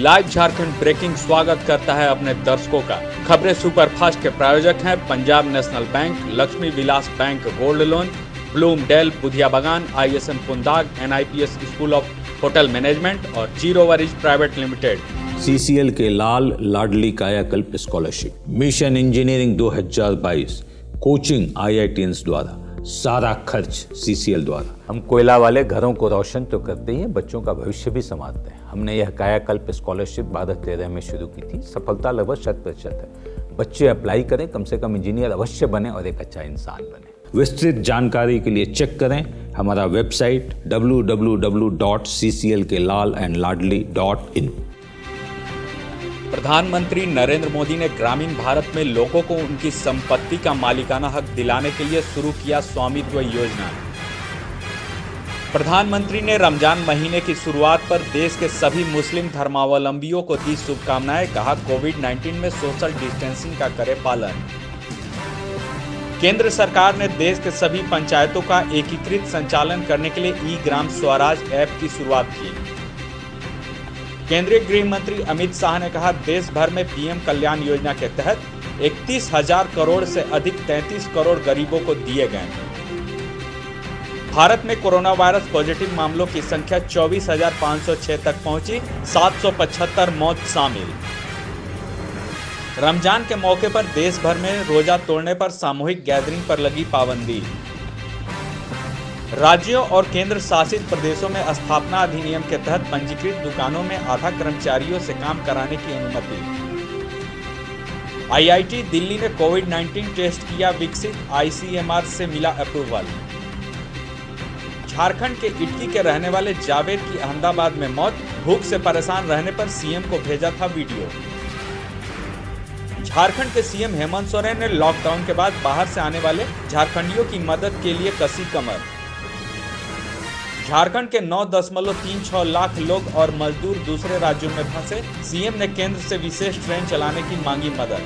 Live Jharkhand breaking स्वागत करता है अपने दर्शकों का। खबरें सुपरफास्ट के प्रायोजक हैं Punjab national bank, Lakshmi Vilas bank gold loan, Bloomdale Budhia Bagan, ISM Pundag, NIPS school of hotel management और zero worries private limited. CCL के लाल लाडली कायाकल्प scholarship, mission engineering 2022, coaching IITians द्वारा, सारा खर्च CCL द्वारा। हम कोयला वाले घरों को रोशन तो करते ही हैं, बच्चों का भविष्य भी संवारते हैं। हमने यह कायाकल्प स्कॉलरशिप 2013 में शुरू की थी। सफलता लगभग 100% है। बच्चे अप्लाई करें, कम से कम इंजीनियर अवश्य बने और एक अच्छा इंसान बने। विस्तृत जानकारी के लिए चेक करें हमारा वेबसाइट www.cclkelalandladli.in। प्रधानमंत्री नरेंद्र मोदी ने ग्रामीण भारत में लोगों को उनकी संपत्ति का मालिकाना हक दिलाने के लिए शुरू किया स्वामित्व योजना। प्रधानमंत्री ने रमजान महीने की शुरुआत पर देश के सभी मुस्लिम धर्मावलंबियों को दी शुभकामनाएं। कहा, कोविड-19 में सोशल डिस्टेंसिंग का करे पालन। केंद्र सरकार ने देश के सभी पंचायतों का एकीकृत संचालन करने के लिए ई-ग्राम स्वराज ऐप की शुरुआत की। केंद्रीय गृह मंत्री अमित शाह ने कहा, देश भर में PM कल्याण योजना के तहत 31,000 करोड़ से अधिक 33 करोड़ गरीबों को दिए गए। भारत में कोरोना वायरस पॉजिटिव मामलों की संख्या 24,506 तक पहुंची, 775 मौत शामिल। रमजान के मौके पर देश भर में रोजा तोड़ने पर सामूहिक गैदरिंग पर लगी पाबंदी। राज्यों और केंद्र शासित प्रदेशों में स्थापना अधिनियम के तहत पंजीकृत दुकानों में आधा कर्मचारियों से काम कराने की अनुमति। IIT दिल्ली ने कोविड-19 टेस्ट किया विकसित, ICMR से मिला अप्रूवल। झारखंड के इटकी के रहने वाले जावेद की अहमदाबाद में मौत, भूख से परेशान रहने पर CM को भेजा था वीडियो। झारखंड के CM हेमंत सोरेन ने लॉकडाउन के बाद बाहर से आने वाले झारखंडियों की मदद के लिए कसी कमर। झारखंड के 9.36 लाख लोग और मजदूर दूसरे राज्यों में फंसे, CM ने केंद्र से विशेष ट्रेन चलाने की मांगी मदद।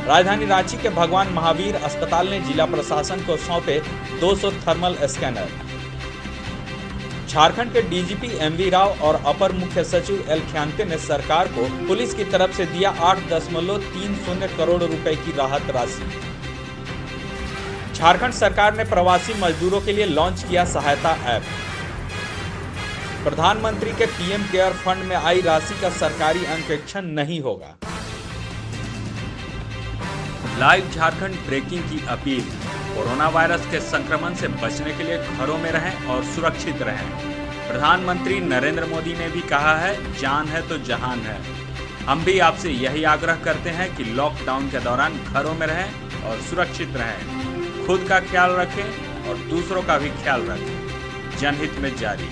राजधानी रांची के भगवान महावीर अस्पताल ने जिला प्रशासन को सौंपे 200 थर्मल स्कैनर। झारखंड के DGP MV राव और अपर मुख्य सचिव L ख्यांते ने सरकार को पुलिस की तरफ से दिया 8.30 करोड़ रुपए की राहत राशि। झारखंड सरकार ने प्रवासी मजदूरों के लिए लॉन्च किया सहायता ऐप। प्रधानमंत्री के PM केयर फंड में आई राशि का सरकारी अंकेक्षण नहीं होगा। लाइव झारखंड ब्रेकिंग की अपील, कोरोना वायरस के संक्रमण से बचने के लिए घरों में रहें और सुरक्षित रहें। प्रधानमंत्री नरेंद्र मोदी ने भी कहा है, जान है तो जहान है। हम भी आपसे यही आग्रह करते हैं कि लॉकडाउन के दौरान घरों में रहें और सुरक्षित रहें। खुद का ख्याल रखें और दूसरों का भी ख्याल रखें। जनहित में जारी।